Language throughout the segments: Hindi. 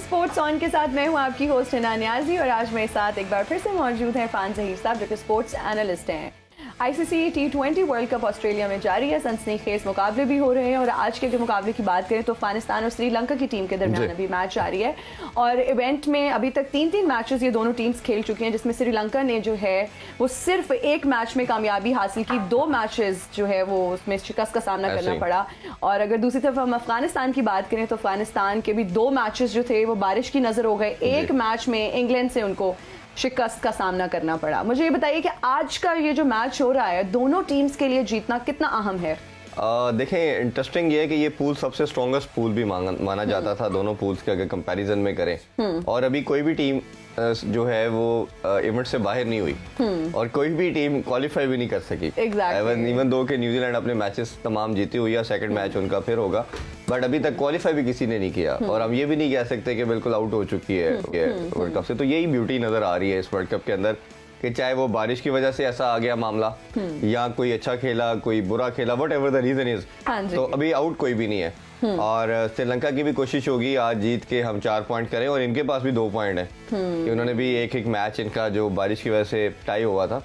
स्पोर्ट्स ऑन के साथ मैं हूं आपकी होस्ट हिना नियाजी और आज मेरे साथ एक बार फिर से मौजूद हैं फान जहीर साहब जो कि स्पोर्ट्स एनालिस्ट हैं। ICC T20 world cup Australia में जारी है, सनसनीखेज मुकाबले भी हो रहे हैं और आज के मुकाबले की बात करें तो अफगानिस्तान और श्रीलंका की टीम के दरमियान अभी मैच जारी है और इवेंट में अभी तक तीन मैचेस ये दोनों टीम्स खेल चुकी हैं, जिसमें श्रीलंका ने जो है वो सिर्फ एक मैच में कामयाबी हासिल की, 2 मैचेस जो है वो उसमें शिकस्त का सामना करना पड़ा। और अगर दूसरी तरफ हम अफगानिस्तान की बात करें तो अफगानिस्तान के भी 2 मैचेस जो थे वो बारिश की नजर हो गए, एक मैच में इंग्लैंड से उनको शिकस्त का सामना करना पड़ा। मुझे ये बताइए कि आज का ये जो मैच हो रहा है दोनों टीम्स के लिए जीतना कितना अहम है? देखें, इंटरेस्टिंग ये है कि ये पूल सबसे स्ट्रॉन्गेस्ट पूल भी माना जाता था दोनों पूल्स के अगर कंपैरिजन में करें, और अभी कोई भी टीम जो है वो इवेंट से बाहर नहीं हुई और कोई भी टीम क्वालिफाई भी नहीं कर सकी। इवन दो के न्यूजीलैंड अपने मैचेस तमाम जीती हुई है, सेकंड मैच उनका फिर होगा, बट अभी तक क्वालिफाई भी किसी ने नहीं किया और हम ये भी नहीं कह सकते कि बिल्कुल आउट हो चुकी है वर्ल्ड कप से। तो यही ब्यूटी नजर आ रही है इस वर्ल्ड कप के अंदर कि चाहे वो बारिश की वजह से ऐसा आ गया मामला या कोई अच्छा खेला कोई बुरा खेला, whatever the reason is, तो अभी आउट कोई भी नहीं है। और श्रीलंका की भी कोशिश होगी आज जीत के हम 4 पॉइंट करें और इनके पास भी 2 पॉइंट है कि उन्होंने भी एक मैच इनका जो बारिश की वजह से टाई हुआ था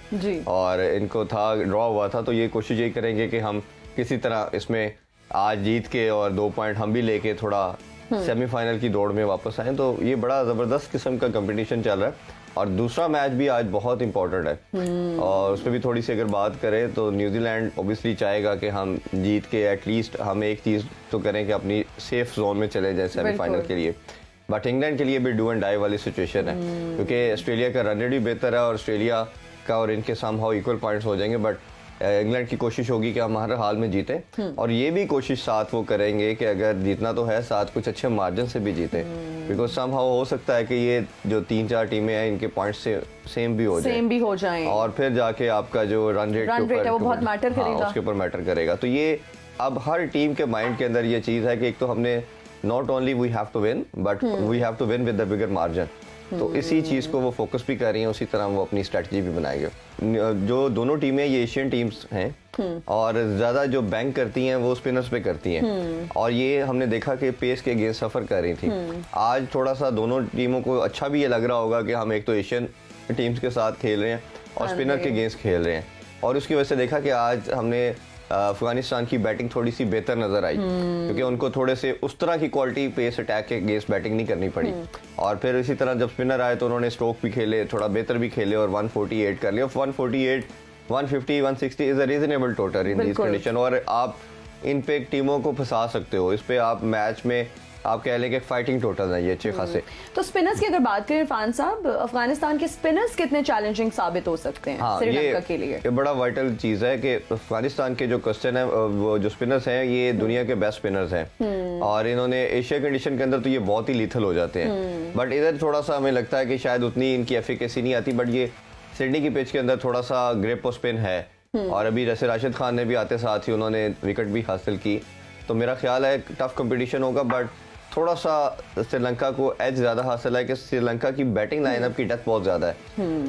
और इनको था ड्रॉ हुआ था, तो ये कोशिश यही करेंगे कि हम किसी तरह इसमें आज जीत के और 2 पॉइंट हम भी लेके थोड़ा सेमीफाइनल की दौड़ में वापस आए। तो ये बड़ा जबरदस्त किस्म का कंपटीशन चल रहा है और दूसरा मैच भी आज बहुत इंपॉर्टेंट है और उस पर भी थोड़ी सी अगर बात करें तो न्यूजीलैंड ओबियसली चाहेगा कि हम जीत के एटलीस्ट हम एक चीज तो करें कि अपनी सेफ जोन में चले जाए सेमीफाइनल के लिए, बट इंग्लैंड के लिए भी डू एंड डाई वाली सिचुएशन है क्योंकि ऑस्ट्रेलिया का रन रेट भी बेहतर है और ऑस्ट्रेलिया का और इनके समहाउ इक्वल पॉइंट्स हो जाएंगे, बट इंग्लैंड की कोशिश होगी कि हम हर हाल में जीतें और ये भी कोशिश साथ वो करेंगे कि अगर जीतना तो है साथ कुछ अच्छे मार्जिन से भी जीतें, बिकॉज समहाउ हो सकता है कि ये जो 3-4 टीमें हैं इनके पॉइंट्स से सेम भी हो जाएं और फिर जाके आपका जो रन रेट है वो बहुत मैटर करेगा, उसके ऊपर मैटर करेगा। तो ये अब हर टीम के माइंड के अंदर ये चीज है कि एक तो हमने not only we have to win but we have to win with the bigger margin, तो इसी चीज को वो फोकस भी कर रही हैं, उसी तरह वो अपनी स्ट्रेटजी भी बनाएंगे। जो दोनों टीमें ये एशियन टीम्स हैं और ज्यादा जो बैंक करती हैं वो स्पिनर्स पे करती हैं और ये हमने देखा कि पेस के अगेंस्ट सफर कर रही थी। आज थोड़ा सा दोनों टीमों को अच्छा भी ये लग रहा होगा कि हम एक तो एशियन टीम्स के साथ खेल रहे हैं और स्पिनर के अगेंस्ट खेल रहे हैं और उसकी वजह से देखा कि आज हमने अफगानिस्तान की बैटिंग थोड़ी सी बेहतर नजर आई क्योंकि उनको थोड़े से उस तरह की क्वालिटी पेस अटैक के अगेंस्ट बैटिंग नहीं करनी पड़ी और फिर इसी तरह जब स्पिनर आए तो उन्होंने स्ट्रोक भी खेले, थोड़ा बेहतर भी खेले और 148 कर लिया। 148 150 160 is a reasonable total in this condition और आप इन पे टीमों को फंसा सकते हो, इस पे आप मैच में आप कह लें कि फाइटिंग टोटल है ये अच्छे खासे। तो स्पिनर्स की अगर बात करें इरफान साहब, अफगानिस्तान के स्पिनर्स कितने चैलेंजिंग साबित हो सकते हैं श्रीलंका के लिए? ये बड़ा वाइटल चीज है कि अफगानिस्तान के जो क्वेश्चन है वो जो स्पिनर्स हैं ये दुनिया के बेस्ट स्पिनर्स हैं और इन्होंने एशिया कंडीशन के अंदर तो ये बहुत ही लीथल हो जाते हैं, बट इधर थोड़ा सा हमें लगता है कि शायद उतनी इनकी एफिकेसी नहीं आती, बट ये सिडनी की पिच के अंदर थोड़ा सा ग्रिप और स्पिन है और अभी जैसे राशिद खान ने भी आते साथ ही उन्होंने विकेट भी हासिल की, तो मेरा ख्याल है टफ कंपटीशन होगा, बट थोड़ा सा श्रीलंका को एज ज्यादा हासिल है कि श्रीलंका की बैटिंग लाइनअप की डेप्थ बहुत ज्यादा है,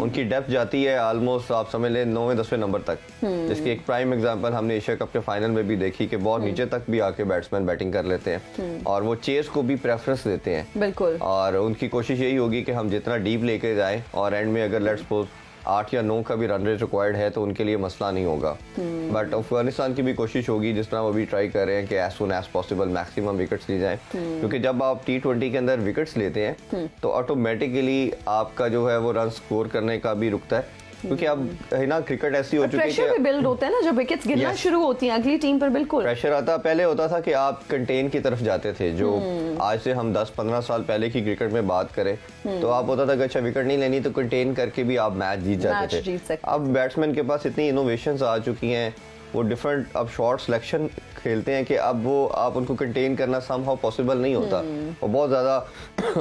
उनकी डेप्थ जाती है ऑलमोस्ट आप समझ लें 9वें-10वें नंबर तक, जिसकी एक प्राइम एग्जांपल हमने एशिया कप के फाइनल में भी देखी कि बहुत नीचे तक भी आके बैट्समैन बैटिंग कर लेते हैं और वो चेस को भी प्रेफरेंस देते हैं बिल्कुल, और उनकी कोशिश यही होगी कि हम जितना डीप लेके जाए और एंड में अगर लेट्स सपोज 8 या 9 का भी रन रेट रिक्वायर्ड है तो उनके लिए मसला नहीं होगा, बट अफगानिस्तान की भी कोशिश होगी जिस तरह वो भी ट्राई कर रहे हैं कि as soon as possible maximum wickets ली जाएं क्योंकि जब आप T20 के अंदर विकेट्स लेते हैं तो ऑटोमेटिकली आपका जो है वो रन स्कोर करने का भी रुकता है क्योंकि अब है ना क्रिकेट ऐसी हो चुकी है प्रेशर भी बिल्ड होता है ना जब विकेट्स गिरना शुरू होती हैं अगली टीम पर, बिल्कुल प्रेशर आता। पहले होता था कि आप कंटेन की तरफ जाते थे, जो आज से हम 10-15 साल पहले की क्रिकेट में बात करें तो आप होता था कि अच्छा विकेट नहीं लेनी तो कंटेन करके भी आप मैच जीत जाते थे। अब बैट्समैन के पास इतनी इनोवेशंस आ चुकी हैं, वो डिफरेंट अब शॉर्ट सिलेक्शन खेलते हैं कि अब वो आप उनको कंटेन करना समहाउ पॉसिबल नहीं होता, वो बहुत ज्यादा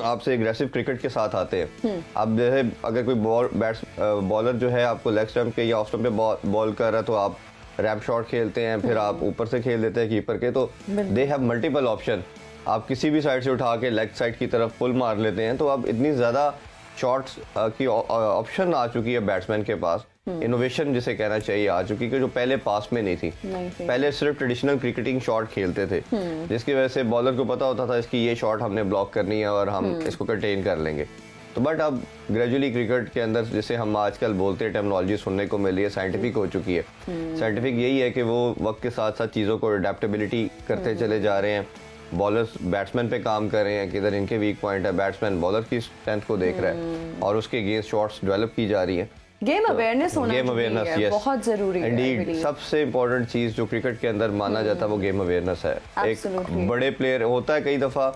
आपसे एग्रेसिव क्रिकेट के साथ आते हैं। अब जैसे अगर कोई बॉलर जो है आपको लेग स्टंप पे या ऑफ स्टंप पे बॉल कर रहा है तो आप रैप शॉट खेलते हैं, फिर आप ऊपर से खेल देते हैं कीपर के, तो दे हैव मल्टीपल ऑप्शन, आप किसी भी साइड से उठा के लेग साइड की तरफ पुल मार लेते हैं, तो अब इतनी ज्यादा शॉट्स की ऑप्शन आ चुकी है बैट्समैन के पास, इनोवेशन जिसे कहना चाहिए आ चुकी है, जो पहले पास में नहीं थी। पहले सिर्फ ट्रेडिशनल क्रिकेटिंग शॉट खेलते थे, जिसकी वजह से बॉलर को पता होता था इसकी ये शॉट हमने ब्लॉक करनी है और हम इसको कंटेन कर लेंगे। तो बट अब ग्रेजुअली क्रिकेट के अंदर जिसे हम आजकल बोलते हैं, टेक्नोलॉजी सुनने को मिली है, साइंटिफिक हो चुकी है। साइंटिफिक यही है कि वो वक्त के साथ साथ चीज़ों को अडेप्टेबिलिटी करते चले जा रहे हैं। बॉलर्स बैट्समैन पे काम कर रहे हैं, किधर इनके वीक पॉइंट है, बैट्समैन बॉलर की स्ट्रेंथ को देख रहा है और उसके अगेंस्ट शॉट्स डेवलप की जा रही है। गेम अवेयरनेस होना चाहिए, बहुत जरूरी है। इंडीड सबसे इम्पोर्टेंट चीज जो क्रिकेट के अंदर माना जाता है वो गेम अवेयरनेस है। एक बड़े प्लेयर होता है, कई दफा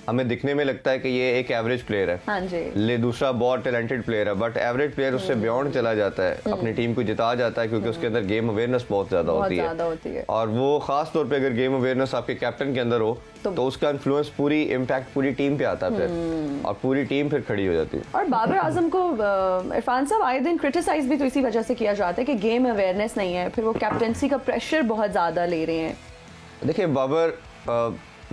हमें दिखने में लगता है कि ये एक एवरेज प्लेयर है, हाँ जी, ले दूसरा बहुत टैलेंटेड प्लेयर है, बट एवरेज प्लेयर उससे बियॉन्ड चला जाता है, अपनी टीम को जिता जाता है, क्योंकि उसके अंदर गेम अवेयरनेस बहुत ज्यादा होती है। और वो खास तौर पे अगर गेम अवेयरनेस आपके कैप्टन के अंदर हो तो उसका इन्फ्लुएंस पूरी इम्पैक्ट पूरी टीम पे आता है फिर, और पूरी टीम फिर खड़ी हो जाती है। और बाबर आजम को इरफान साहब आए दिन क्रिटिसाइज भी तो इसी वजह से किया जाता है कि गेम अवेयरनेस नहीं है, फिर वो कैप्टनसी का प्रेशर बहुत ज्यादा ले रहे हैं। देखिए बाबर,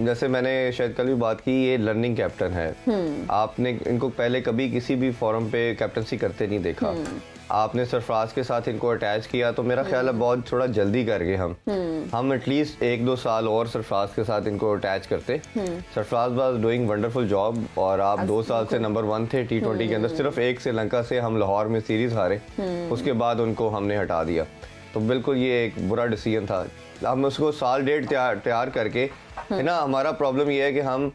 जैसे मैंने शायद कल भी बात की, ये लर्निंग कैप्टन है। आपने इनको पहले कभी किसी भी फोरम पे कैप्टनसी करते नहीं देखा। आपने सरफराज के साथ इनको अटैच किया तो मेरा ख्याल है बहुत थोड़ा जल्दी कर गए हम एटलीस्ट 1-2 साल और सरफराज के साथ इनको अटैच करते। Sarfaraz was doing wonderful job, और आप 2 साल से नंबर 1 थे T20 के अंदर। सिर्फ एक श्रीलंका से हम लाहौर में सीरीज हारे, उसके बाद उनको हमने हटा दिया। तो बिल्कुल ये एक बुरा डिसीजन था। हम उसको साल डेढ़ तैयार करके, है ना, हमारा प्रॉब्लम ये है कि हम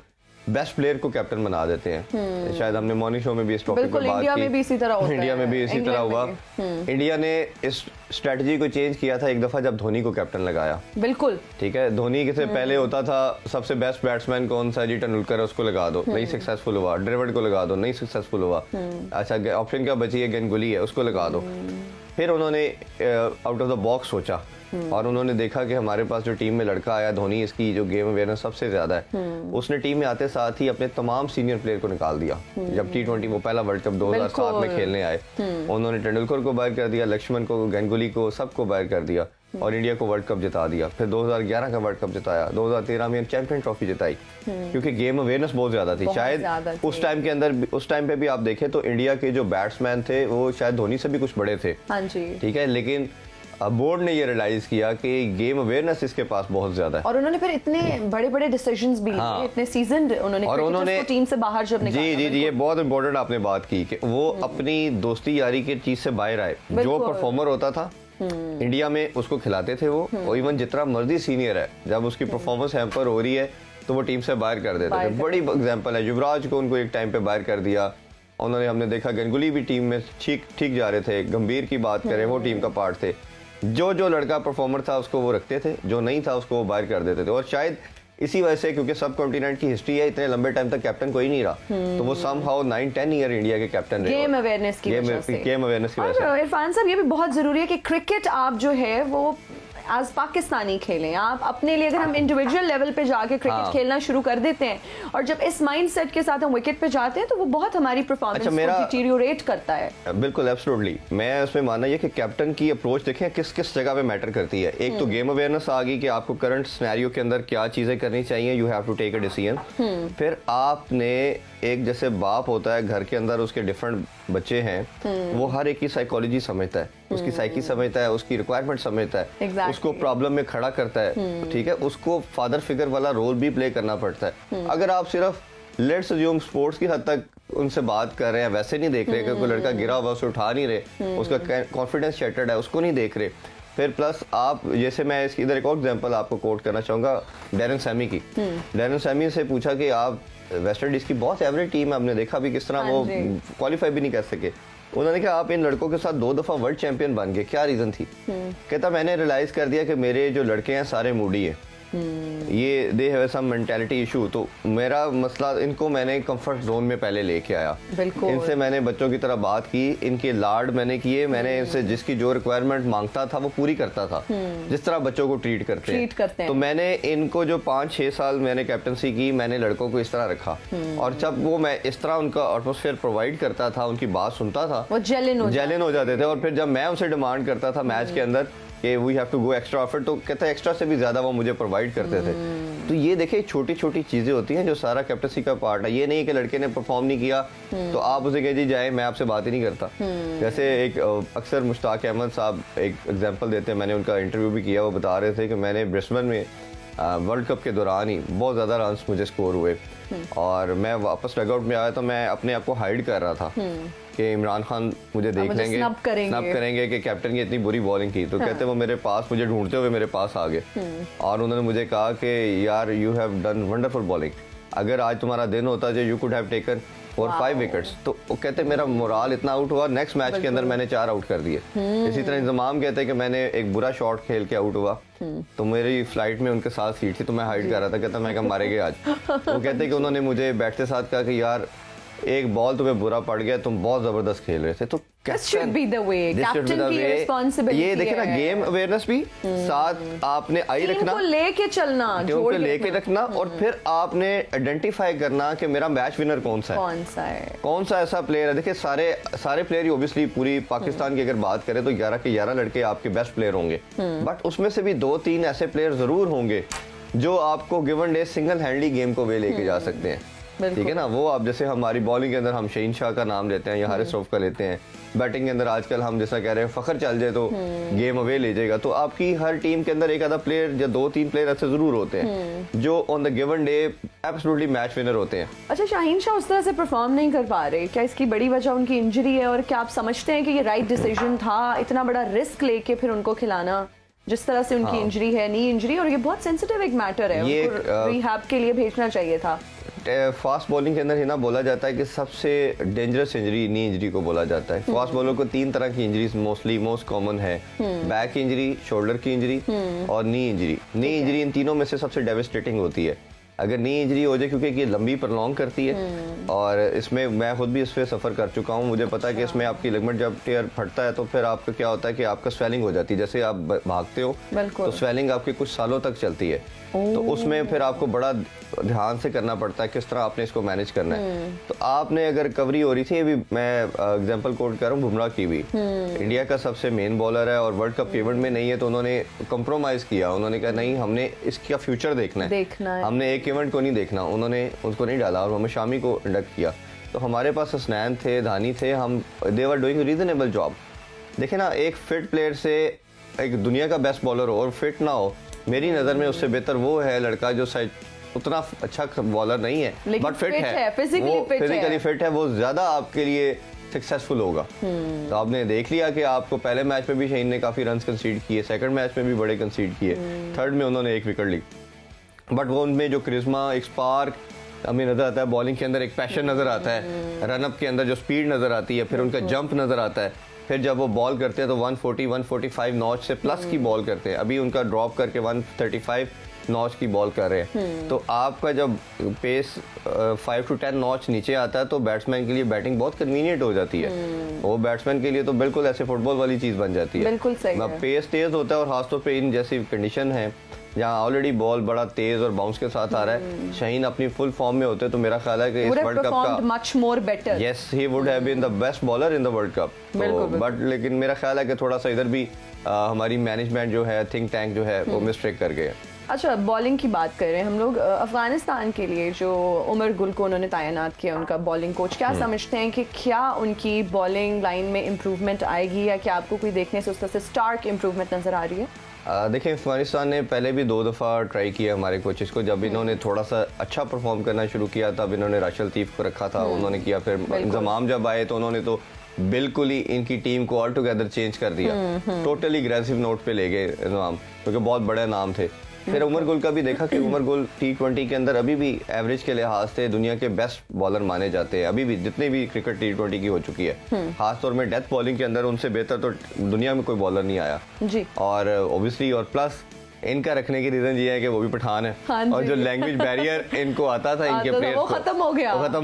बेस्ट प्लेयर को कैप्टन बना देते हैं। शायद हमने मॉर्निंग शो में भी इस टॉपिक पर बात की। इंडिया में भी इसी तरह होता है। इंडिया में भी इसी तरह हुआ। इंडिया ने इस स्ट्रेटजी को चेंज किया था एक दफा जब धोनी को कैप्टन लगाया। बिल्कुल ठीक है, धोनी से पहले होता था सबसे बेस्ट बैट्समैन कौन सा, जी तेंदुलकर, उसको लगा दो, नहीं सक्सेसफुल हुआ। ड्रेविड को लगा दो, नहीं सक्सेसफुल हुआ। अच्छा ऑप्शन क्या बची है, गंगुली है, उसको लगा दो। फिर उन्होंने आउट ऑफ द बॉक्स सोचा और उन्होंने देखा कि हमारे पास जो टीम में लड़का आया धोनी, इसकी जो गेम अवेयरनेस सबसे ज्यादा है। उसने टीम में आते साथ ही अपने तमाम सीनियर प्लेयर को निकाल दिया। जब T20 वो पहला वर्ल्ड कप 2007 में खेलने आए, उन्होंने तेंदुलकर को बाहर कर दिया, लक्ष्मण को, गंगुली को, सबको बाहर कर दिया और इंडिया को वर्ल्ड कप जिता दिया। फिर 2011 का वर्ल्ड कप जिताया, 2013 में चैंपियन ट्रॉफी जिताई, क्योंकि गेम अवेयरनेस बहुत ज्यादा थी। शायद उस टाइम के अंदर, उस टाइम पे भी आप देखें तो इंडिया के जो बैट्समैन थे वो शायद धोनी से भी कुछ बड़े थे। ठीक है, लेकिन बोर्ड ने ये रियलाइज किया कि गेम अवेयरनेस इसके पास बहुत ज्यादा है, और उन्होंने फिर इतने बड़े-बड़े डिसीजंस भी लिए, इतने सीजन उन्होंने टीम से बाहर जब निकाला। जी ये बहुत इंपॉर्टेंट आपने बात की कि वो अपनी दोस्ती यारी की चीज से बाहर आए। जो परफॉर्मर होता था इंडिया में उसको खिलाते थे वो, और इवन जितना मर्जी सीनियर है, जब उसकी परफॉर्मेंस हैम्पर हो रही है तो वो टीम से बाहर कर देते थे। बड़ी एग्जांपल है, युवराज को उनको एक टाइम पे बाहर कर दिया उन्होंने। हमने देखा गंगुली भी टीम में ठीक जा रहे थे। गंभीर की बात करें, वो टीम का पार्ट थे। जो लड़का परफॉर्मर था उसको वो रखते थे, जो नहीं था उसको वो बाहर कर देते थे। और शायद इसी वजह से, क्योंकि सब कॉन्टिनेंट की हिस्ट्री है, इतने लंबे टाइम तक कैप्टन कोई नहीं रहा, तो वो समहाउ 9-10 ईयर इंडिया के कैप्टन रहे। गेम अवेयरनेस की वजह से। इरफान साहब ये भी बहुत जरूरी है कि क्रिकेट आप जो है वो आज पाकिस्तानी खेलें। आप अपने लिए, अगर हम इंडिविजुअल लेवल पे जाके क्रिकेट खेलना शुरू कर देते हैं और जब इस माइंडसेट के साथ हम विकेट पे जाते हैं तो वो बहुत हमारी परफॉर्मेंस को डिटीरियोरेट करता है। बिल्कुल एब्सोल्युटली, मैं उसमें मानना ये कि कैप्टन की अप्रोच देखें किस जगह पे मैटर करती है। एक तो गेम अवेयरनेस आ गई कि आपको करंट सिनेरियो के अंदर क्या चीजें करनी चाहिए, you have to take a decision. फिर आपने एक, जैसे बाप होता है घर के अंदर, उसके डिफरेंट बच्चे हैं, वो हर एक की साइकोलॉजी समझता है, उसकी साइकी समझता है, उसकी रिक्वायरमेंट समझता है, उसको प्रॉब्लम में खड़ा करता है। ठीक है, उसको फादर फिगर वाला रोल भी प्ले करना पड़ता है। अगर आप सिर्फ लेट्स अज्यूम स्पोर्ट्स की हद तक उनसे बात कर रहे हैं, वैसे नहीं देख रहे कि कोई लड़का गिरा हुआ उसे उठा नहीं रहे, उसका कॉन्फिडेंस शैटर्ड है, उसको नहीं देख रहे। फिर प्लस आप, जैसे मैं इसकी इधर एक और एग्जांपल आपको कोट करना चाहूंगा डैरेन सैमी की। डैरेन सैमी से पूछा कि आप, वेस्ट इंडीज की बहुत एवरेज टीम है, हमने देखा भी किस तरह वो क्वालिफाई भी नहीं कर सके। उन्होंने कहा आप इन लड़कों के साथ 2 दफा वर्ल्ड चैंपियन बन गए, क्या रीजन थी? कहता मैंने रियलाइज कर दिया कि मेरे जो लड़के हैं सारे मूडी है, ये they have some mentality issue. तो मेरा मसला, इनको मैंने कंफर्ट जोन में पहले लेके आया, इनसे मैंने बच्चों की तरह बात की, इनके लाड मैंने किए, मैंने इनसे जिसकी जो रिक्वायरमेंट मांगता था वो पूरी करता था, जिस तरह बच्चों को ट्रीट करते हैं। तो मैंने इनको जो 5-6 साल मैंने कैप्टनसी की, मैंने लड़कों को इस तरह रखा, और जब वो मैं इस तरह उनका एटमॉस्फेयर प्रोवाइड करता था, उनकी बात सुनता था, वो जेलिन हो जाते थे। और फिर जब मैं उनसे डिमांड करता था मैच के अंदर कि we have to go extra effort, तो कहते हैं एक्स्ट्रा से भी ज़्यादा वो मुझे प्रोवाइड करते थे। तो ये देखिए छोटी छोटी चीज़ें होती हैं जो सारा कैप्टनसी का पार्ट है। ये नहीं है कि लड़के ने परफॉर्म नहीं किया तो आप उसे कह जी जाए मैं आपसे बात ही नहीं करता। जैसे एक अक्सर मुश्ताक अहमद साहब एक एग्जांपल देते हैं, मैंने उनका इंटरव्यू भी किया, वो बता रहे थे कि मैंने ब्रिस्बेन में वर्ल्ड कप के दौरान ही बहुत ज़्यादा रन्स मुझे स्कोर हुए और मैं वापस डगआउट में आया तो मैं अपने आप को हाइड कर रहा था कि इमरान खान मुझे देख लेंगे, स्नब करेंगे कि कैप्टन की इतनी बुरी बॉलिंग की। तो कहते वो मेरे पास, मुझे ढूंढते हुए मेरे पास आ गए और उन्होंने मुझे कहा कि यार you have done wonderful bowling, अगर आज तुम्हारा दिन होता जो you could have taken 4-5 wickets. तो वो कहते मेरा मोराल इतना आउट हुआ, नेक्स्ट मैच के अंदर मैंने 4 आउट कर दिए। इसी तरह इंतजाम कहते हैं कि मैंने एक बुरा शॉट खेल के आउट हुआ तो मेरी फ्लाइट में उनके साथ सीट थी तो मैं हाइड कर रहा था, कहता मैं क्या मारे गए आज। वो कहते कि उन्होंने मुझे बैठते साथ कहा कि यार एक बॉल तुम्हें बुरा पड़ गया, तुम बहुत जबरदस्त खेल रहे थे। तो ये देखिए ना, गेम अवेयरनेस भी साथ आपने आई रखना, लेके चलना, लेके रखना और फिर आपने आइडेंटिफाई करना कि मेरा मैच विनर कौन सा है, कौन सा ऐसा प्लेयर है। देखिए सारे प्लेयर ओब्वियसली पूरी पाकिस्तान की अगर बात करें तो 11 के 11 लड़के आपके बेस्ट प्लेयर होंगे, बट उसमें से भी 2-3 ऐसे प्लेयर जरूर होंगे जो आपको गिवन डे सिंगल हैंडली गेम को वे लेके जा सकते हैं। ठीक है ना, वो आप जैसे हमारी बॉलिंग के अंदर हम शहीन शाह का नाम लेते हैं या हारिस रऊफ का लेते हैं, बैटिंग के अंदर आजकल हम जैसा कह रहे हैं फखर चल जाए तो गेम अवे ले जाएगा। तो आपकी हर टीम के अंदर एक आधा प्लेयर या 2-3 प्लेयर ऐसे जरूर होते हैं जो on the given day absolutely match winner होते हैं। अच्छा, शाहीन शाह उस तरह से परफॉर्म नहीं कर पा रहे, क्या इसकी बड़ी वजह उनकी इंजरी है और क्या आप समझते हैं कि ये राइट डिसीजन था इतना बड़ा रिस्क लेके फिर उनको खिलाना, जिस तरह से उनकी इंजरी है, नी इंजरी, और ये बहुत सेंसिटिव एक मैटर है, उनको रिहैब के लिए भेजना चाहिए था। फास्ट बॉलिंग के अंदर ही ना बोला जाता है कि सबसे डेंजरस इंजरी नी इंजरी को बोला जाता है। फास्ट बॉलर को 3 तरह की इंजरीज मोस्ट कॉमन है, बैक इंजरी, शोल्डर की इंजरी और knee injury. Knee injury in तीनों में से सबसे डेविस्टेटिंग होती है। अगर नी इंजरी हो जाए, क्योंकि ये लंबी प्रलॉन्ग करती है और इसमें मैं खुद भी इस पे सफ़र कर चुका हूँ, मुझे पता है कि इसमें आपकी लिगामेंट जब टेयर फटता है तो फिर आपका क्या होता है कि आपका स्वेलिंग हो जाती है। जैसे आप भागते हो तो स्वेलिंग आपकी कुछ सालों तक चलती है, तो उसमें फिर आपको बड़ा ध्यान से करना पड़ता है किस तरह आपने इसको मैनेज करना है। तो आपने अगर रिकवरी हो रही थी, अभी मैं एग्जांपल कोट कर रहा हूँ बुमराह की भी, इंडिया का सबसे मेन बॉलर है और वर्ल्ड कप इवेंट में नहीं है तो उन्होंने कंप्रोमाइज किया, उन्होंने कहा नहीं हमने इसका फ्यूचर देखना है। हमने एक इवेंट को नहीं देखना, उन्होंने उसको नहीं डाला और मोहम्मद शामी को इंडक्ट किया। तो हमारे पास हसनैन थे, धानी थे, हम दे वर डूइंग रीजनेबल जॉब। देखे ना, एक फिट प्लेयर से एक दुनिया का बेस्ट बॉलर हो और फिट ना हो, मेरी नज़र में उससे बेहतर वो है लड़का जो शायद उतना अच्छा बॉलर नहीं है बट फिट है, फिजिकली फिट है, वो ज़्यादा आपके लिए सक्सेसफुल होगा। तो आपने देख लिया कि आपको पहले मैच में भी शहीन ने काफ़ी रन कंसीड किए, सेकंड मैच में भी बड़े कंसीड किए, थर्ड में उन्होंने 1 विकेट ली, बट वो उनमें जो क्रिश्मा, एक स्पार्क हमें नज़र आता है, बॉलिंग के अंदर एक पैशन नज़र आता है, रनअप के अंदर जो स्पीड नज़र आती है, फिर उनका जंप नज़र आता है, फिर जब वो बॉल करते हैं तो 140-145 नॉच से प्लस की बॉल करते हैं। अभी उनका ड्रॉप करके 135 नॉच की बॉल कर रहे हैं। तो आपका जब पेस 5 to 10 नॉच नीचे आता है तो बैट्समैन के लिए बैटिंग बहुत कन्वीनियंट हो जाती है। वो बैट्समैन के लिए तो बिल्कुल ऐसे फुटबॉल वाली चीज़ बन जाती है। बिल्कुल सही है। पेस तेज होता है और खासतौर पे इन जैसी कंडीशन है जहाँ ऑलरेडी बॉल बड़ा तेज और बाउंस के साथ आ रहा है, शाहीन अपनी फुल फॉर्म में होते तो मेरा ख्याल है कि इस वर्ल्ड कप का much more better, yes he would have been the best bowler in the world cup. But लेकिन मेरा ख्याल है कि थोड़ा सा इधर भी हमारी मैनेजमेंट जो है, थिंक टैंक जो है वो मिस्टेक कर गए। अच्छा, बॉलिंग की बात कर रहे हैं हम लोग, अफगानिस्तान के लिए जो उमर गुल को उन्होंने तैनात किया, उनका बॉलिंग कोच, क्या समझते हैं कि क्या उनकी बॉलिंग लाइन में इम्प्रूवमेंट आएगी या क्या आपको कोई देखने से उस तरह से स्टार्क इम्प्रूवमेंट नजर आ रही है? देखिए, अफगानिस्तान ने पहले भी 2 दफ़ा ट्राई किया हमारे कोचेस को। जब इन्होंने थोड़ा सा अच्छा परफॉर्म करना शुरू किया तब इन्होंने राशिद लतीफ़ को रखा था, उन्होंने किया, फिर इंतज़ाम जब आए तो उन्होंने तो बिल्कुल ही इनकी टीम को ऑल टुगेदर चेंज कर दिया, टोटली अग्रेसिव नोट पे ले गए इंतज़ाम, क्योंकि बहुत बड़े नाम थे। फिर उमर गुल का भी देखा कि उमर गुल T20 के अंदर अभी भी एवरेज के लिहाज से दुनिया के बेस्ट बॉलर माने जाते हैं, अभी भी जितने भी क्रिकेट T20 की हो चुकी है, खासतौर में डेथ बॉलिंग के अंदर उनसे बेहतर तो दुनिया में कोई बॉलर नहीं आया जी। और ओब्वियसली और प्लस इनका रखने की रीजन ये है कि वो भी पठान है, और जो लैंग्वेज बैरियर इनको आता था इनके प्लेयर्स को खत्म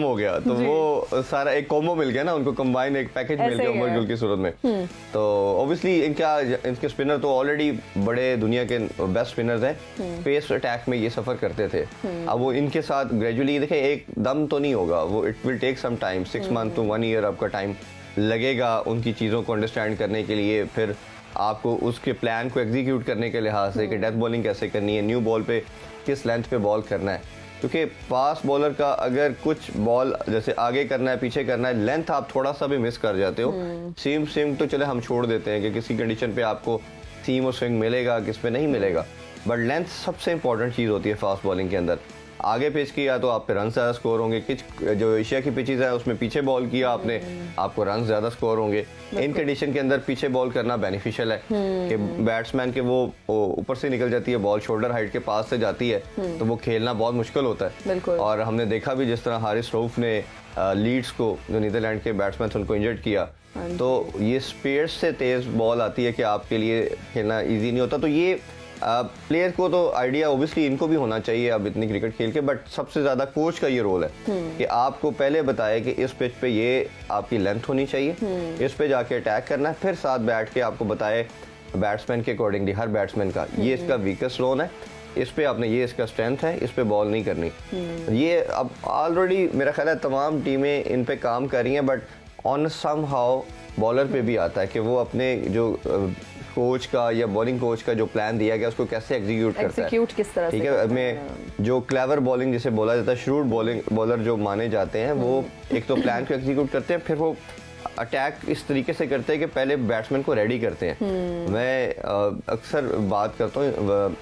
हो गया तो वो सारा एक कॉम्बो मिल गया ना उनको, कंबाइन एक पैकेज मिल गया उमर गुल की सूरत में। तो ऑब्वियसली इनके स्पिनर तो ऑलरेडी बड़े दुनिया के बेस्ट स्पिनर्स हैं, पेस अटैक में ये सफर करते थे। अब वो इनके साथ ग्रेजुअली देखें, एक दम तो नहीं होगा वो, it will take some time, 6 months to 1 year आपका टाइम लगेगा उनकी चीज़ों को अंडरस्टैंड करने के लिए, फिर आपको उसके प्लान को एग्जीक्यूट करने के लिहाज से कि डेथ बॉलिंग कैसे करनी है, न्यू बॉल पे किस लेंथ पे बॉल करना है, क्योंकि फास्ट बॉलर का अगर कुछ बॉल जैसे आगे करना है पीछे करना है, लेंथ आप थोड़ा सा भी मिस कर जाते हो, सीम तो चले हम छोड़ देते हैं कि किसी कंडीशन पे आपको सीम और स्विंग मिलेगा, किस पे नहीं मिलेगा, बट लेंथ सबसे इंपॉर्टेंट चीज़ होती है फास्ट बॉलिंग के अंदर। आगे पिच किया तो आप पे रन ज़्यादा स्कोर होंगे, जो एशिया की पिचेज है उसमें पीछे बॉल किया आपने, आपको रन ज़्यादा स्कोर होंगे। इन कंडीशन के अंदर पीछे बॉल करना बेनिफिशियल है कि बैट्समैन के वो ऊपर से निकल जाती है बॉल, शोल्डर हाइट के पास से जाती है, तो वो खेलना बहुत मुश्किल होता है। और हमने देखा भी जिस तरह हारिस रऊफ ने लीड्स को, जो नीदरलैंड के बैट्समैन उनको इंजर्ड किया, तो ये स्पीड से तेज बॉल आती है कि आपके लिए खेलना ईजी नहीं होता। तो ये प्लेयर को तो आइडिया ओबियसली इनको भी होना चाहिए अब इतनी क्रिकेट खेल के, बट सबसे ज्यादा कोच का ये रोल है कि आपको पहले बताए कि इस पिच पे ये आपकी लेंथ होनी चाहिए, इस पे जाके अटैक करना है, फिर साथ बैठ के आपको बताए बैट्समैन के अकॉर्डिंगली हर बैट्समैन का ये इसका वीकेस्ट जोन है, इस पे आपने ये इसका स्ट्रेंथ है, इस पे बॉल नहीं करनी। ये अब ऑलरेडी मेरा ख्याल है तमाम टीमें इन पे काम कर रही हैं, but on somehow bowler पे भी आता है कि वो अपने जो कोच का या बॉलिंग कोच का जो प्लान दिया गया उसको कैसे एग्जीक्यूट करता है, किस तरह ठीक है। मैं जो क्लेवर बॉलिंग जिसे बोला जाता है, श्रूड बॉलर जो माने जाते हैं, वो एक तो प्लान को एग्जीक्यूट करते हैं, फिर वो अटैक इस तरीके से करते हैं कि पहले बैट्समैन को रेडी करते हैं। मैं अक्सर बात करता हूँ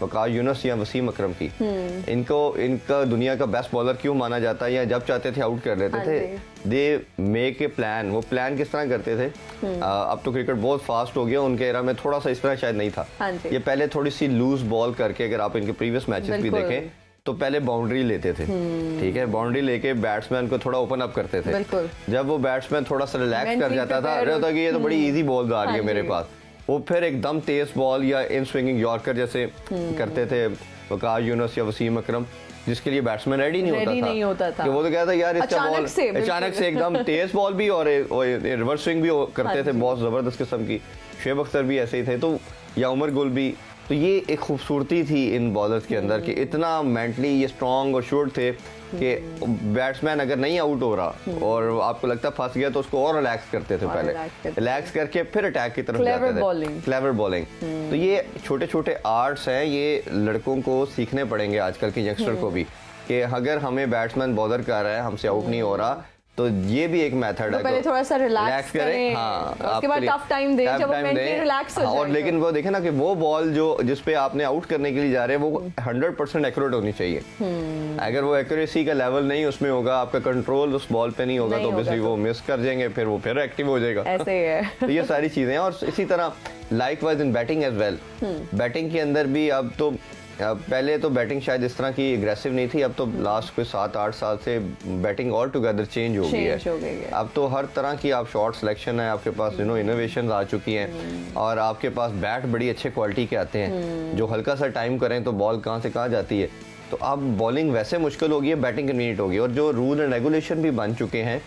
वकार यूनुस या वसीम अकरम की, इनका दुनिया का बेस्ट बॉलर क्यों माना जाता है, या जब चाहते थे आउट कर लेते थे। दे मेक ए प्लान, वो प्लान किस तरह करते थे, अब तो क्रिकेट बहुत फास्ट हो गया, उनके एरा में थोड़ा सा इस तरह शायद नहीं था। ये पहले थोड़ी सी लूज बॉल करके, अगर आप इनके प्रीवियस मैचेस भी देखें तो पहले बाउंड्री लेते थे, ठीक है, बाउंड्री लेके बैट्समैन को थोड़ा ओपन अप करते थे। जब वो बैट्समैन थोड़ा सा रिलैक्स कर जाता था, अरे होता कि ये तो बड़ी इजी बॉल आ रही है मेरे पास, वो फिर एकदम तेज बॉल या इन स्विंगिंग यॉर्कर जैसे करते थे वकार यूनुस या वसीम अकरम, जिसके लिए बैट्समैन रेडी नहीं होता था कि वो तो कहता यार इसका बॉल अचानक से एकदम तेज बॉल भी और रिवर्स स्विंग भी करते थे, बहुत जबरदस्त किस्म की। शुएब अख्तर भी ऐसे ही थे, तो या उमर गुल भी। तो ये एक खूबसूरती थी इन बॉलर्स के अंदर कि इतना मेंटली ये स्ट्रॉन्ग और श्योर थे कि बैट्समैन अगर नहीं आउट हो रहा और आपको लगता फंस गया तो उसको और रिलैक्स करते थे, पहले रिलैक्स करके फिर अटैक की तरफ जाते थे, क्लेवर बॉलिंग। तो ये छोटे छोटे आर्ट्स हैं, ये लड़कों को सीखने पड़ेंगे आजकल के यंगस्टर को भी, कि अगर हमें बैट्समैन बॉलर कर रहा है, हमसे आउट नहीं हो रहा, तो ये भी एक मेथड है। पहले थोड़ा सा रिलैक्स करें, हाँ, उसके बाद टफ टाइम दें, जब वो मेंटली रिलैक्स हो जाए। और लेकिन वो देखें ना कि वो बॉल जो जिस पे आपने आउट करने के लिए जा रहे हैं वो 100% एक्यूरेट होनी चाहिए। अगर वो एक्यूरेसी का लेवल नहीं उसमें होगा, आपका कंट्रोल उस बॉल पे नहीं होगा, तो ऑब्वियसली वो मिस कर जाएंगे, फिर वो फिर एक्टिव हो जाएगा। ऐसे ही है। तो ये सारी चीजें हैं। और इसी तरह likewise in batting as well, batting के अंदर भी अब तो पहले तो बैटिंग शायद इस तरह की एग्रेसिव नहीं थी, अब तो लास्ट कोई 7-8 साल से बैटिंग ऑल टुगेदर चेंज हो गई है। अब तो हर तरह की आप शॉट सिलेक्शन है, आपके पास इनोवेशन आ चुकी हैं, और आपके पास बैट बड़ी अच्छे क्वालिटी के आते हैं, जो हल्का सा टाइम करें तो बॉल कहाँ से कहाँ जाती है। तो अब बॉलिंग वैसे मुश्किल होगी है, बैटिंग कन्वीनियंट होगी, और जो रूल एंड रेगुलेशन भी बन चुके हैं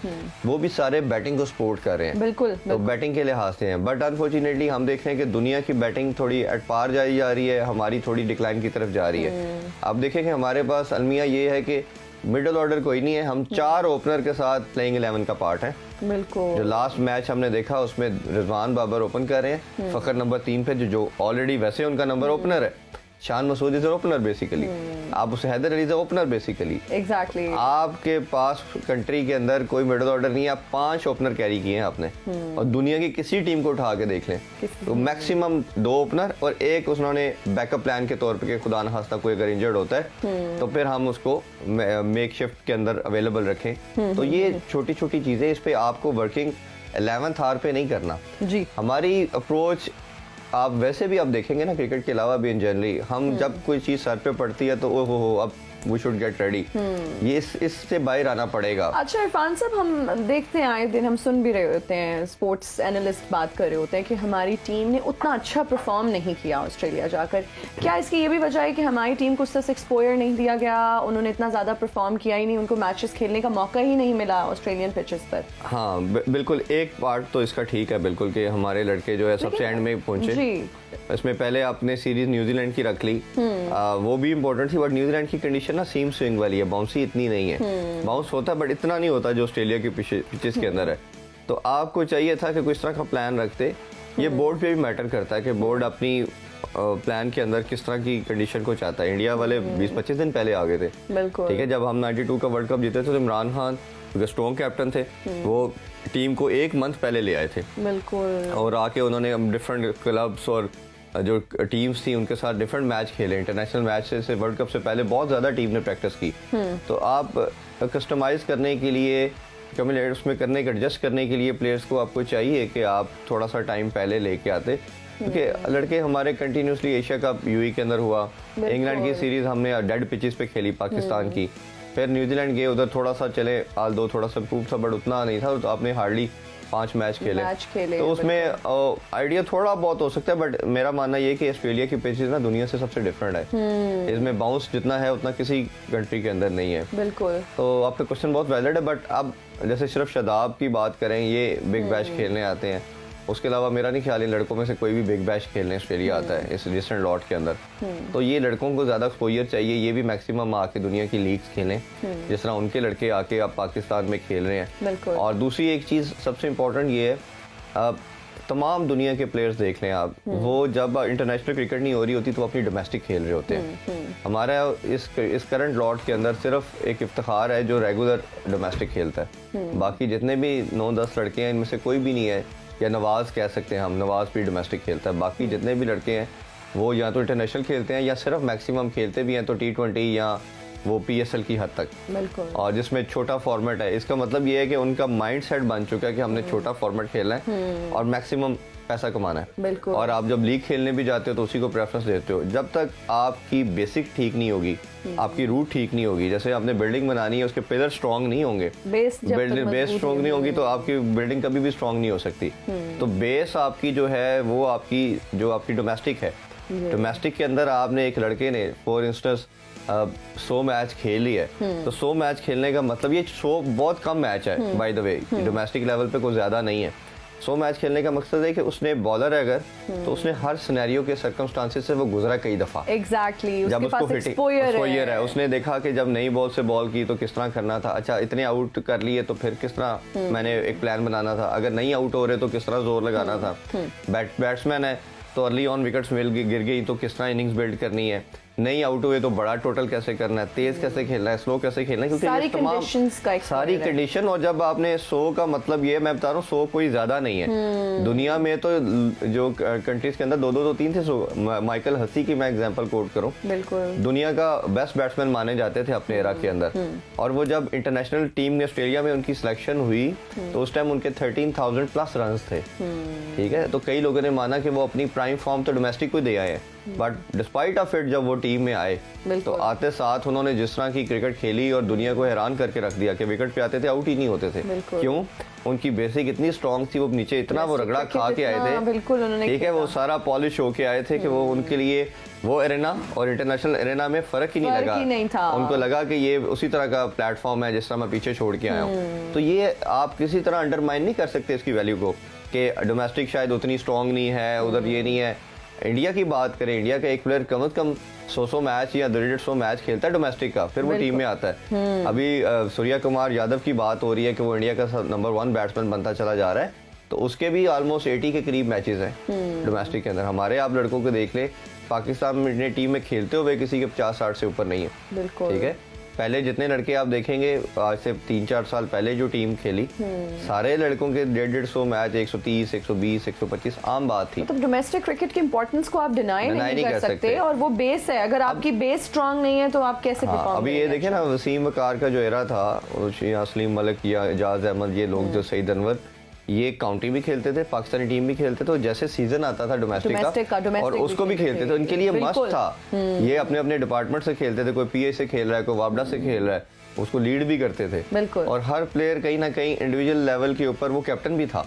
वो भी सारे बैटिंग को सपोर्ट कर रहे हैं। बिल्कुल। तो बैटिंग के लिहाज से हैं, बट अनफॉर्चुनेटली हम देख रहे हैं कि दुनिया की बैटिंग थोड़ी एट पार जाई जा रही है, हमारी थोड़ी डिक्लाइन की तरफ जा रही है। अब देखें कि हमारे पास अलमिया ये है कि मिडिल ऑर्डर कोई नहीं है, हम 4 ओपनर के साथ प्लेइंग 11 का पार्ट है। बिल्कुल। जो लास्ट मैच हमने देखा उसमें रिजवान बाबर ओपन कर रहे हैं, फखर नंबर 3 पे, जो ऑलरेडी वैसे उनका नंबर ओपनर है। Shan Masood is opener basically, आप उसे Haider Ali opener basically. Exactly. आपके पास कंट्री के अंदर कोई मिडिल ऑर्डर नहीं है, आप 5 ओपनर कैरी किए हैं आपने, और दुनिया की किसी टीम को उठा के देख लें तो मैक्सिमम 2 ओपनर और एक उन्होंने बैकअप प्लान के तौर पे कि खुदा न खास्ता कोई अगर इंजर्ड होता है तो फिर हम उसको मेक शिफ्ट के अंदर अवेलेबल रखें। तो ये छोटी छोटी चीजें, इस पे आपको वर्किंग 11th आवर पे नहीं करना जी। हमारी अप्रोच आप वैसे भी आप देखेंगे ना क्रिकेट के अलावा भी इन जनरली, हम जब कोई चीज सर पे पड़ती है तो ओहो अब वी शुड गेट रेडी, ये इससे बाहर आना पड़ेगा। अच्छा इरफान साहब, हम देखते हैं आए दिन, हम सुन भी रहे होते हैं, स्पोर्ट्स एनालिस्ट बात कर रहे होते हैं कि हमारी टीम ने उतना अच्छा परफॉर्म नहीं किया ऑस्ट्रेलिया जाकर। क्या इसकी ये भी वजह है कि हमारी टीम को उस तरह से एक्सपोजर नहीं दिया गया, उन्होंने इतना ज़्यादा परफॉर्म किया ही नहीं, उनको मैचेस खेलने का मौका ही नहीं मिला ऑस्ट्रेलियन पिचेस पर? हाँ बिल्कुल, एक पार्ट तो इसका ठीक है बिल्कुल कि हमारे लड़के जो है सबसे एंड में पहुंचे। इसमें पहले आपने सीरीज न्यूजीलैंड की रख ली, वो भी इम्पोर्टेंट थी, बट न्यूजीलैंड की कंडीशन ना सीम स्विंग वाली है, बाउंसी इतनी नहीं है। बाउंस होता है बट इतना नहीं होता जो ऑस्ट्रेलिया के पिचेस के अंदर है। तो आपको चाहिए था कि कुछ तरह का प्लान रखते ये बोर्ड पे भी मैटर करता है कि बोर्ड अपनी प्लान के अंदर किस तरह की कंडीशन को चाहता है। इंडिया वाले 20-25 दिन पहले आ गए थे, बिल्कुल ठीक है। जब हम 92 का वर्ल्ड कप जीते थे तो इमरान खान जो स्ट्रॉन्ग कैप्टन थे वो टीम को 1 मंथ पहले ले आए थे, बिल्कुल। और आके उन्होंने डिफरेंट क्लब्स और जो टीम्स थी उनके साथ डिफरेंट मैच खेले। इंटरनेशनल मैच से वर्ल्ड कप से पहले बहुत ज़्यादा टीम ने प्रैक्टिस की। तो आप कस्टमाइज करने के लिए, कम्युलेट उसमें करने के, एडजस्ट करने के लिए प्लेयर्स को आपको चाहिए कि आप थोड़ा सा टाइम पहले लेके आते, क्योंकि लड़के हमारे कंटिन्यूसली एशिया कप यूएई के अंदर हुआ, इंग्लैंड की सीरीज हमने डेड पिचेस पे खेली पाकिस्तान की, फिर न्यूजीलैंड गए उधर थोड़ा सा चले आल दो थोड़ा सा इम्प्रूव था बट उतना नहीं था, तो आपने हार्डली 5 मैच खेले तो उसमें आइडिया थोड़ा बहुत हो सकता है। बट मेरा मानना ये कि ऑस्ट्रेलिया की पिचेस ना दुनिया से सबसे डिफरेंट है, इसमें बाउंस जितना है उतना किसी कंट्री के अंदर नहीं है। बिल्कुल। तो आपका क्वेश्चन बहुत वैलिड है, बट अब जैसे सिर्फ शादाब की बात करें, ये बिग बैश खेलने आते हैं, उसके अलावा मेरा नहीं ख्याल इन लड़कों में से कोई भी बिग बैश खेलने ऑस्ट्रेलिया आता है इस रिसेंट लॉट के अंदर। तो ये लड़कों को ज़्यादा एक्सपोजर चाहिए, ये भी मैक्सिमम आके दुनिया की लीग्स खेलें जिस तरह उनके लड़के आके अब पाकिस्तान में खेल रहे हैं। और दूसरी एक चीज़ सबसे इम्पोर्टेंट ये है, तमाम दुनिया के प्लेयर्स देख लें आप, वो जब इंटरनेशनल क्रिकेट नहीं हो रही होती तो अपनी डोमेस्टिक खेल रहे होते हैं। हमारा इस करंट लॉट के अंदर सिर्फ एक इफ्तिखार है जो रेगुलर डोमेस्टिक खेलता है, बाकी जितने भी 9-10 लड़के हैं इनमें से कोई भी नहीं है, या नवाज कह सकते हैं हम, नवाज भी डोमेस्टिक खेलता है, बाकी जितने भी लड़के हैं वो या तो इंटरनेशनल खेलते हैं या सिर्फ मैक्सिमम खेलते भी हैं तो T20 या वो PSL की हद तक, बिल्कुल। और जिसमें छोटा फॉर्मेट है। इसका मतलब ये है कि उनका माइंड सेट बन चुका है कि हमने छोटा फॉर्मेट खेलना है और मैक्सिमम पैसा कमाना है, बिल्कुल। और आप जब लीग खेलने भी जाते हो तो उसी को प्रेफरेंस देते हो। जब तक आपकी बेसिक ठीक नहीं होगी, आपकी रूट ठीक नहीं होगी, जैसे आपने बिल्डिंग बनानी है उसके पिलर स्ट्रॉन्ग नहीं होंगे, बेस स्ट्रॉन्ग नहीं होगी तो आपकी बिल्डिंग कभी भी स्ट्रॉन्ग नहीं हो सकती। तो बेस आपकी जो है वो आपकी डोमेस्टिक है। डोमेस्टिक के अंदर आपने एक लड़के ने फॉर इंस्टेंस 100 मैच खेल लिया है, तो 100 मैच खेलने का मतलब, ये 100 बहुत कम मैच है by the way, domestic level पे कोई ज्यादा नहीं है। 100 मैच खेलने का मकसद है कि उसने बॉलर है अगर, तो उसने हर सिनेरियो के सर्कमस्टांसेस से वो गुजरा कई दफा। एग्जैक्टली, जब उसके उसको पास एक्सपोजर है, उसने देखा कि जब नई बॉल से बॉल की तो किस तरह करना था, अच्छा इतने आउट कर लिए तो फिर किस तरह मैंने एक प्लान बनाना था, अगर नहीं आउट हो रहे तो किस तरह जोर लगाना था, बैट्समैन है तो अर्ली ऑन विकेट्स गिर गई तो किस तरह इनिंग्स बिल्ड करनी है, नहीं आउट हुए तो बड़ा टोटल कैसे करना है, तेज कैसे खेलना है, स्लो कैसे खेलना है, क्योंकि सारी कंडीशंस का सारी कंडीशन। और जब आपने 100 का मतलब ये मैं बता रहा हूँ 100 कोई ज्यादा नहीं है, दुनिया में तो जो कंट्रीज के अंदर 2-2-3 थे 100। माइकल हसी की मैं एग्जांपल कोट करूँ, बिल्कुल दुनिया का बेस्ट बैट्समैन माने जाते थे अपने एरा के अंदर, और वो जब इंटरनेशनल टीम ने ऑस्ट्रेलिया में उनकी सिलेक्शन हुई तो उस टाइम उनके 13,000 प्लस रन थे, ठीक है। तो कई लोगों ने माना कि वो अपनी प्राइम फॉर्म तो डोमेस्टिक को दे आए हैं, बट डिस्पाइट ऑफ इट जब वो टीम में आए तो आते साथ उन्होंने जिस तरह की क्रिकेट खेली और दुनिया को हैरान करके रख दिया कि विकेट पे आते थे आउट ही नहीं होते थे। क्यों? उनकी बेसिक इतनी स्ट्रांग थी, वो नीचे इतना वो रगड़ा खा के आए थे, बिल्कुल उन्होंने, ठीक है, वो सारा पॉलिश होके आए थे कि वो उनके लिए वो एरेना और इंटरनेशनल एरेना में फर्क ही नहीं लगा, उनको लगा कि ये उसी तरह का प्लेटफॉर्म है जिस तरह मैं पीछे छोड़ के आया हूँ। तो ये आप किसी तरह अंडरमाइन नहीं कर सकते इसकी वैल्यू को कि डोमेस्टिक शायद उतनी स्ट्रांग नहीं है, उधर ये नहीं है। इंडिया की बात करें, इंडिया का एक प्लेयर कम से कम 100 मैच या 150 मैच खेलता है डोमेस्टिक का, फिर वो टीम में आता है। अभी सूर्या कुमार यादव की बात हो रही है कि वो इंडिया का नंबर 1 बैट्समैन बनता चला जा रहा है, तो उसके भी ऑलमोस्ट 80 के करीब मैचेस हैं डोमेस्टिक के अंदर। हमारे आप लड़कों को देख ले, पाकिस्तान में टीम में खेलते हुए किसी के 50-60 से ऊपर नहीं है, ठीक है। पहले जितने लड़के आप देखेंगे आज से 3-4 साल पहले जो टीम खेली, सारे लड़कों के 150 मैच, 130, 120, 125 आम बात थी। तो डोमेस्टिक क्रिकेट की इंपॉर्टेंस को आप डिनाई नहीं कर सकते, और वो बेस है, अगर आपकी बेस स्ट्रांग नहीं है तो आप कैसे परफॉर्म अभी ये देखिए ना, वसीम वकार का जो एरा था, सलीम मलिक या एजाज अहमद, ये लोग जो सईद अनवर, ये काउंटी भी खेलते थे, पाकिस्तानी टीम भी खेलते थे, और जैसे सीजन आता था डोमेस्टिक का और उसको भी खेलते थे, उनके लिए मस्त था। ये अपने अपने डिपार्टमेंट से खेलते थे, कोई PA से खेल रहा है, कोई वापडा से खेल रहा है, उसको लीड भी करते थे, और हर प्लेयर कहीं ना कहीं इंडिविजुअल लेवल के ऊपर वो कैप्टन भी था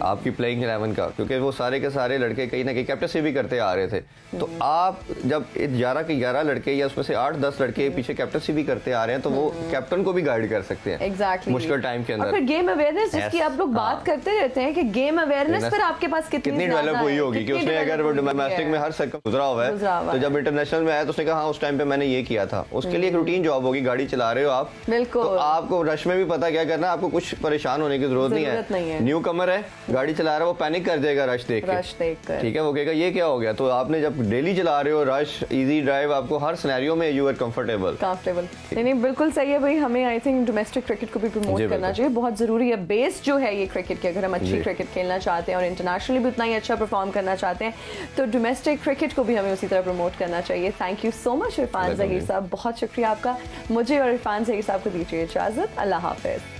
आपकी प्लेइंग 11 का, क्योंकि वो सारे के सारे लड़के कहीं ना कहीं कैप्टनसी भी करते आ रहे थे। तो आप जब 11 के 11 लड़के या उसमें से 8-10 लड़के पीछे कैप्टनसी भी करते आ रहे हैं, तो वो कैप्टन को भी गाइड कर सकते हैं एग्जैक्टली मुश्किल टाइम के अंदर। फिर गेम अवेयरनेस जिसकी आप लोग बात करते रहते हैं कि गेम अवेयरनेस पर आपके पास कितनी डेवलप हुई होगी कि उसने अगर वो डोमेस्टिक में हर सर्कल गुजरा हुआ है, तो जब इंटरनेशनल में आया तो उसने कहा हाँ उस टाइम पे मैंने ये किया था, उसके लिए एक रूटीन जॉब होगी, गाड़ी चला रहे हो हो आप, बिल्कुल, तो आपको रश में भी पता क्या करना, आपको कुछ परेशान होने की जरूरत नहीं है। न्यू कमर है, गाड़ी चला रहा है, वो पैनिक कर जाएगा रश देख के, ठीक है, वो कहेगा ये क्या हो गया। तो आपने जब डेली चला रहे हो, रश, इजी ड्राइव, आपको हर सिनेरियो में यू आर कंफर्टेबल। नहीं, बिल्कुल सही है भाई। हमें आई थिंक डोमेस्टिक क्रिकेट को भी प्रमोट करना चाहिए, बहुत जरूरी है। बेस जो है ये क्रिकेट की, अगर हम अच्छी क्रिकेट खेलना चाहते हैं और इंटरनेशनली भी उतना ही अच्छा परफॉर्म करना चाहते हैं, तो डोमेस्टिक क्रिकेट को भी हमें उसी तरह प्रमोट करना चाहिए। Thank you so much Irfan Zaheer साहब, बहुत शुक्रिया आपका। मुझे और इरफान ज़हीर साहब को दीजिए इजाजत। अल्लाह हाफिज।